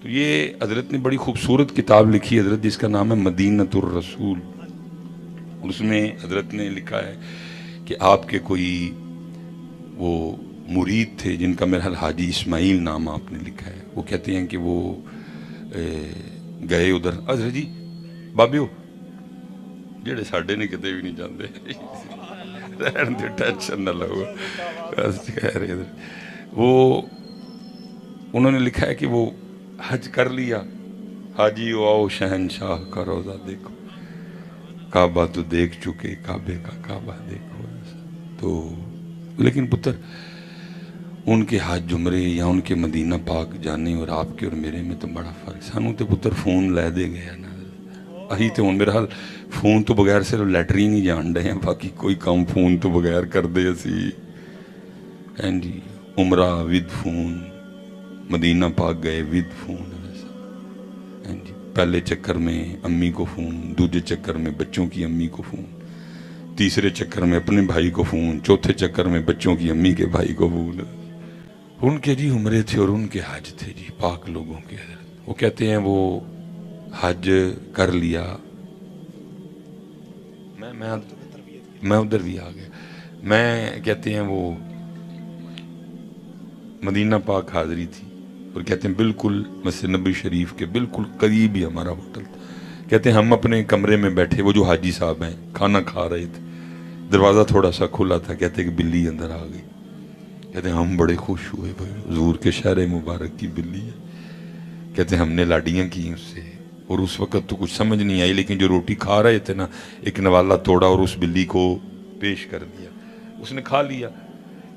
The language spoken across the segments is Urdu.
تو یہ حضرت نے بڑی خوبصورت کتاب لکھی حضرت، جس کا نام ہے مدینۃ الرسول. اس میں حضرت نے لکھا ہے کہ آپ کے کوئی وہ مرید تھے جن کا میرا حال حاجی اسماعیل نام آپ نے لکھا ہے. وہ کہتے ہیں کہ وہ گئے ادھر. حضرت جی بابیو جڑے ساڈے نے کتے بھی نہیں جاندے رہن دے، ٹینشن نہ لو. وہ انہوں نے لکھا ہے کہ وہ حج کر لیا. حاجی آؤ شہنشاہ کا روزہ دیکھو، کعبہ تو دیکھ چکے، کعبے کا کعبہ دیکھو. تو لیکن پتر ان کے حج عمرے یا ان کے مدینہ پاک جانے اور آپ کے اور میرے میں تو بڑا فرق. سانوں تے پتر فون لے دے گیا نا، اہی تے ہن میرا حال فون تو بغیر صرف لیٹرین ہی جان ڈے ہیں، باقی کوئی کام فون تو بغیر کر دے اسی. ہیں جی عمرہ ود فون، مدینہ پاک گئے ود فون. جی پہلے چکر میں امی کو فون، دوسرے چکر میں بچوں کی امی کو فون، تیسرے چکر میں اپنے بھائی کو فون، چوتھے چکر میں بچوں کی امی کے بھائی کو فون. ان کے جی عمرے تھے اور ان کے حج تھے جی، پاک لوگوں کے. وہ کہتے ہیں وہ حج کر لیا. میں ادھر بھی آ گیا. میں کہتے ہیں وہ مدینہ پاک حاضری تھی اور کہتے ہیں بالکل مسجد نبی شریف کے بالکل قریب ہی ہمارا ہوٹل تھا. کہتے ہیں ہم اپنے کمرے میں بیٹھے، وہ جو حاجی صاحب ہیں کھانا کھا رہے تھے، دروازہ تھوڑا سا کھلا تھا. کہتے ہیں کہ بلی اندر آ گئی. کہتے ہیں ہم بڑے خوش ہوئے، بھائی حضور کے شہر مبارک کی بلی ہے. کہتے ہیں ہم نے لاڈیاں کی اس سے، اور اس وقت تو کچھ سمجھ نہیں آئی، لیکن جو روٹی کھا رہے تھے نا، ایک نوالا توڑا اور اس بلی کو پیش کر دیا. اس نے کھا لیا.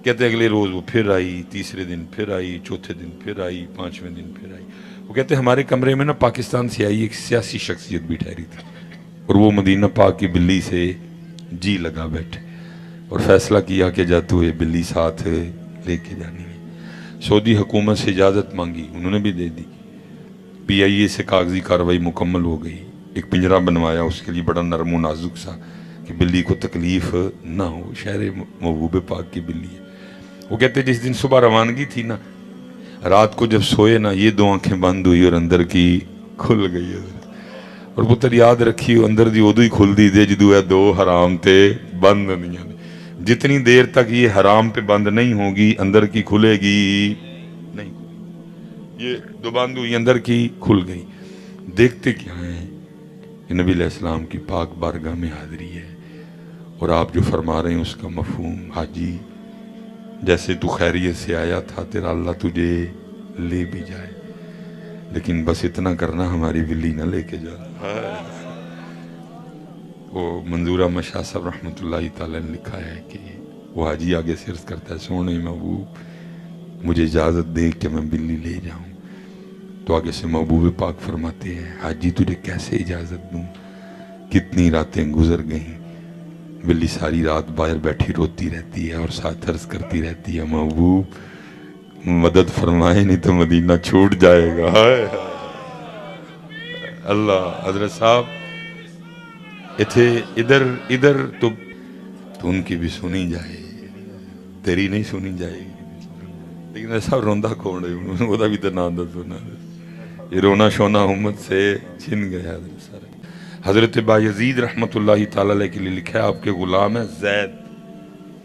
کہتے ہیں اگلے روز وہ پھر آئی، تیسرے دن پھر آئی، چوتھے دن پھر آئی، پانچویں دن پھر آئی. وہ کہتے ہیں ہمارے کمرے میں نا پاکستان سے آئی ایک سیاسی شخصیت بھی ٹھہری تھی، اور وہ مدینہ پاک کی بلی سے جی لگا بیٹھے اور فیصلہ کیا کہ جا تو یہ بلی ساتھ لے کے جانی ہے. سعودی حکومت سے اجازت مانگی، انہوں نے بھی دے دی. پی آئی اے سے کاغذی کارروائی مکمل ہو گئی. ایک پنجرہ بنوایا اس کے لیے بڑا نرم و نازک سا کہ بلی کو تکلیف نہ ہو، شہر محبوب پاک کی بلی ہے. وہ کہتے جس دن صبح روانگی تھی نا، رات کو جب سوئے نا، یہ دو آنکھیں بند ہوئی اور اندر کی کھل گئی. اور پتر یاد رکھی اندر دی ادو ہی کھل دی دے جدو ہے دو حرام تے بند نہیں. جتنی دیر تک یہ حرام پہ بند نہیں ہوگی اندر کی کھلے گی نہیں. یہ دو بند ہوئی، اندر کی کھل گئی. دیکھتے کیا ہیں کہ نبی علیہ السلام کی پاک بارگاہ میں حاضری ہے، اور آپ جو فرما رہے ہیں اس کا مفہوم، حاجی جیسے تو خیریت سے آیا تھا تیرا اللہ تجھے لے بھی جائے، لیکن بس اتنا کرنا ہماری بلی نہ لے کے جا. وہ منظور احمد شاہ صاحب رحمۃ اللہ تعالی نے لکھا ہے کہ وہ حاجی آگے سے عرض کرتا ہے سونے محبوب مجھے اجازت دے کہ میں بلی لے جاؤں. تو آگے سے محبوب پاک فرماتے ہیں حاجی تجھے کیسے اجازت دوں، کتنی راتیں گزر گئیں، بلی ساری رات باہر بیٹھی روتی رہتی ہے اور ساتھ عرض کرتی رہتی ہے محبوب مدد فرمائے نہیں تو مدینہ چھوٹ جائے گا. اللہ حضرت صاحب ادھر تو ان کی بھی سنی جائے، تیری نہیں سنی جائے گی. لیکن ایسا روندا کون ہے، وہ بھی تو نام سنا. یہ رونا شونا امت سے چھن گیا. حضرت بایزید رحمت اللہ تعالی علیہ کے لیے لکھا ہے آپ کے غلام ہے زید.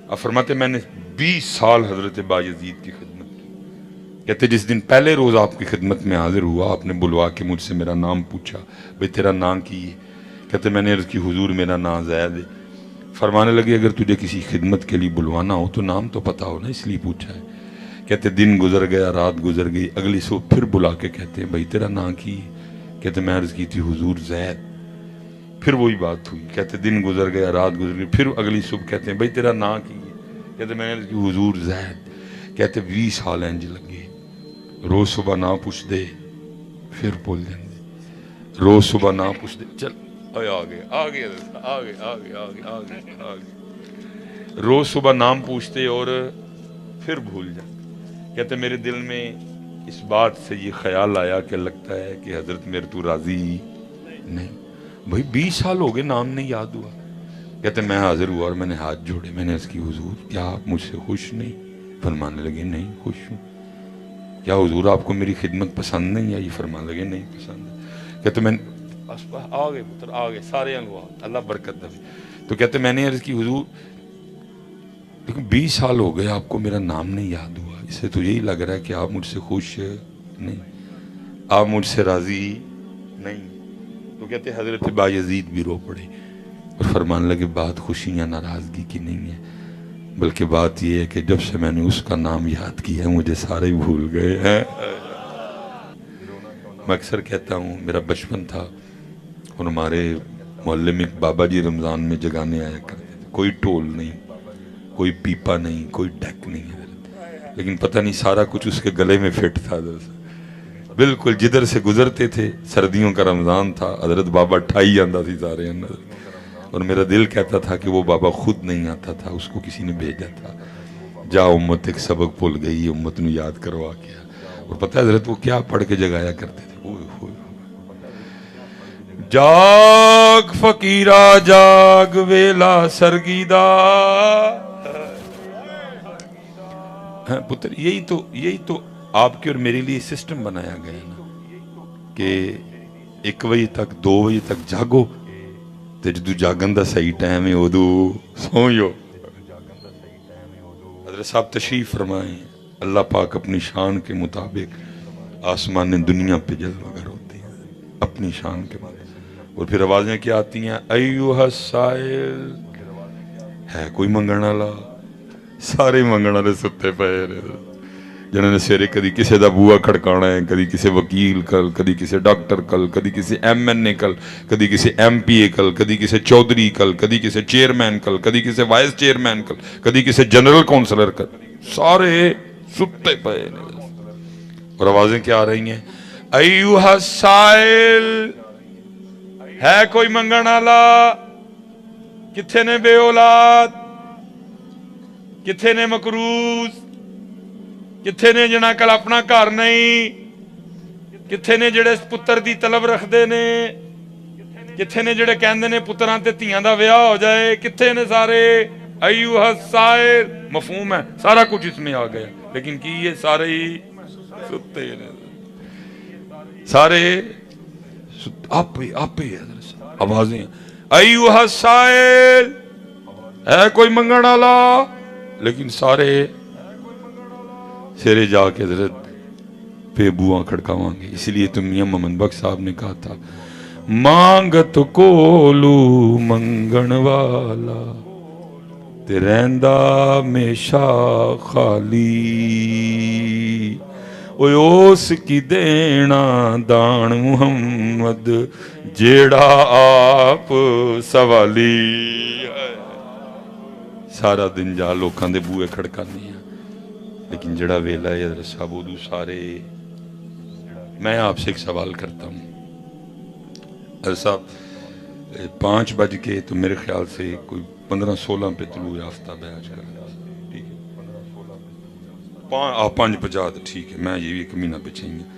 آپ فرماتے میں نے 20 سال حضرت بایزید کی خدمت کی. کہتے جس دن پہلے روز آپ کی خدمت میں حاضر ہوا، آپ نے بلوا کے مجھ سے میرا نام پوچھا، بھئی تیرا نام کی ہے؟ کہتے میں نے عرض کی حضور میرا نام زید ہے. فرمانے لگے اگر تجھے کسی خدمت کے لیے بلوانا ہو تو نام تو پتا ہو نا، اس لیے پوچھا ہے. کہتے دن گزر گیا، رات گزر گئی، اگلی صبح پھر بلا کے کہتے ہیں بھئی تیرا نام کی ہے؟ کہتے میں عرض کی تھی حضور زید. پھر وہی بات ہوئی. کہتے دن گزر گیا، رات گزر گئی، پھر اگلی صبح کہتے ہیں بھئی تیرا نام کی ہے؟ کہتے میں نے عرض کی حضور زید. کہتے 20 سال انج لگے. روز صبح نہ پوچھ دے پھر بول دیں دے، روز صبح نہ پوچھ دے چل آگے روز صبح نام پوچھتے اور پھر بھول جاتے. کہتے میرے دل میں اس بات سے یہ خیال آیا کہ لگتا ہے کہ حضرت میرے تو راضی نہیں. بھائی 20 سال ہو گئے نام نہیں یاد ہوا. کہتے میں حاضر ہوا اور میں نے ہاتھ جوڑے، میں نے اس کی حضور کیا آپ مجھ سے خوش نہیں؟ فرمانے لگے نہیں خوش ہوں. یا حضور آپ کو میری خدمت پسند نہیں آئی؟ فرمان لگے نہیں پسند ہے. کہتے میں آ گئے پتر آ گئے سارے انگو اللہ برکت دے. تو کہتے میں نے عرض کی حضور لیکن 20 سال ہو گئے آپ کو میرا نام نہیں یاد ہوا، اس سے تو یہی لگ رہا ہے کہ آپ مجھ سے خوش نہیں، آپ مجھ سے راضی نہیں. تو کہتے حضرت بایزید بھی رو پڑے اور فرمان لگے بات خوشی یا ناراضگی کی نہیں ہے، بلکہ بات یہ ہے کہ جب سے میں نے اس کا نام یاد کیا ہے مجھے سارے بھول گئے ہیں. میں اکثر کہتا ہوں میرا بچپن تھا اور ہمارے محلے میں بابا جی رمضان میں جگانے آیا کرتے تھے. کوئی ٹول نہیں، کوئی پیپا نہیں، کوئی ڈیک نہیں حضرت، لیکن پتہ نہیں سارا کچھ اس کے گلے میں فٹ تھا حضرت. بالکل جدھر سے گزرتے تھے، سردیوں کا رمضان تھا، حضرت بابا ٹھائی جاندہ تھی سارے اندر. اور میرا دل کہتا تھا کہ وہ بابا خود نہیں آتا تھا، اس کو کسی نے بھیجا تھا. جا امت ایک سبق بھول گئی، امت نو یاد کروا گیا. اور پتہ ہے حضرت وہ کیا پڑھ کے جگایا کرتے تھے؟ اوہ ہوئے جاگ فقیرہ جاگ ویلا سرگیدہ. ہاں پتر یہی تو آپ کے اور میرے لیے سسٹم بنایا گیا نا کہ 1 بجے تک 2 بجے تک جاگو تے جدو جاگن دا صحیح ٹائم ہے ادو سوئو. حضرت صاحب تشریف فرمائیں. اللہ پاک اپنی شان کے مطابق آسمان دنیا پہ جلوہ گر ہوتے ہیں اپنی شان کے مطابق. اور پھر آوازیں کیا آتی ہیں؟ ایوہ السائل، ہے کوئی منگن والا؟ سارے منگن والے ستے پے جنہوں نے سویرے کدی کسی دا بوا کھڑکانا ہے، کدی کسی وکیل کل، کدی کسی ڈاکٹر کل، کدی کسی ایم این اے کل، کدی کسی ایم پی اے کل، کدی کسی چودھری کل، کدی کسی چیئرمین کل، کدی کسی وائس چیئرمین کل، کدی کسی جنرل کونسلر کل. سارے ستے پے. اور آوازیں کیا آ رہی ہیں؟ ایوہ السائل، ہے کوئی منگن والا؟ کتھے نے بے اولاد؟ کتھے نے مقروض؟ کتھے نے جنہاں کل اپنا گھر نہیں؟ کتھے نے جڑے پتر دی طلب رکھ دے نے؟ کتھے نے جڑے کہندے نے پتراں تے تھیاں دا ویاہ ہو جائے؟ کتھے نے سارے؟ ایوہ السائل مفہوم ہے، سارا کچھ اس میں آ گیا، لیکن کی یہ سارے ہی ستے نے. سارے آپ ہی آوازیں ایوہ السائل، ہے کوئی منگن والا؟ لیکن سارے سیرے جا کے حضرت پہ بواں کھڑکاواں گے. اس لیے تو میاں محمد بخش صاحب نے کہا تھا مانگت کولو منگن والا تے رہندا میشا خالی. اوس کی دینا دان محمد جیڑا آپ سوالی. سارا دن جا لوکاں دے بوئے کھڑکانے ہیں، لیکن جڑا ویلا ہے حضرت صاحب ادو سارے. میں آپ سے ایک سوال کرتا ہوں حضرت صاحب، 5 بج کے تو میرے خیال سے کوئی 15-16 پہ طلوع آفتاب ہے آج کل، ٹھیک ہے 5:50 ٹھیک ہے، میں یہ بھی 1 مہینہ پیچھے ہی ہوں.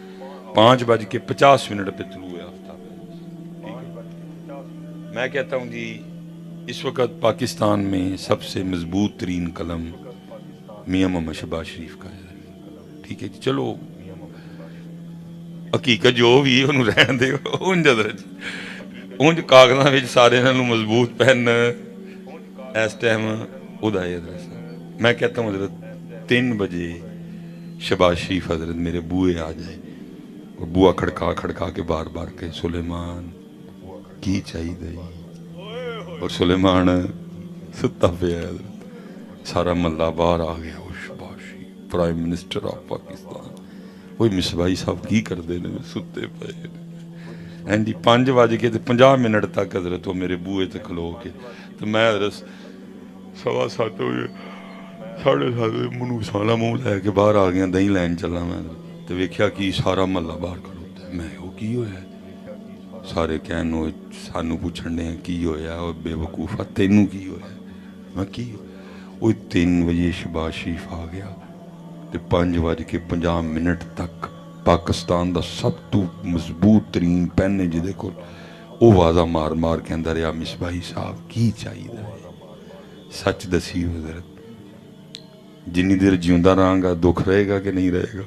5:50 پہ طلوع آفتاب ہے، ٹھیک ہے. میں کہتا ہوں جی اس وقت پاکستان میں سب سے مضبوط ترین قلم میاں محمد شہباز شریف کا ہے، ٹھیک ہے. چلو حقیقت جو بھی انہوں رہن دے انج حضرت انج کاغذاں وچ سارے نالوں مضبوط پین اس ٹائم ادا ہے حضرت صاحب. میں کہتا ہوں حضرت 3 بجے شہباز شریف حضرت میرے بوئے آ جائے اور بوا کھڑکا کے بار بار کہ سلیمان کی چاہیے، اور سلیمان ستا پہ ہے حضرت. سارا ملہ باہر آ گیا. شہباز شریف پرائم منسٹر آف پاکستان، وہی مصباحی صاحب کی کر دے نے ستے پے. ہیں جی 5:50 تک حضرت وہ میرے بوئے تے کھلو کے تو میں حضرت 7:15 بجے 7:30 منہ سالا منہ لے کے باہر آ گیا. دہی لین چلا میں تو ویکھیا کہ سارا محلہ باہر کھڑوتا ہے. میں وہ کی ہویا؟ سارے کہن سانو پوچھن دے کی ہویا؟ اور بے وقوفا تینوں کی ہویا؟ میں کی وہ 3 بجے شہباز شریف آ گیا تے 5:50 تک پاکستان دا سب تو مضبوط ترین پین ہے جدے کو او واضح مار مار کے اندر یا مصباحی صاحب کی چاہیے. سچ دسی حضرت جنی دیر جیوندہ رہاں گا دکھ رہے گا کہ نہیں رہے گا؟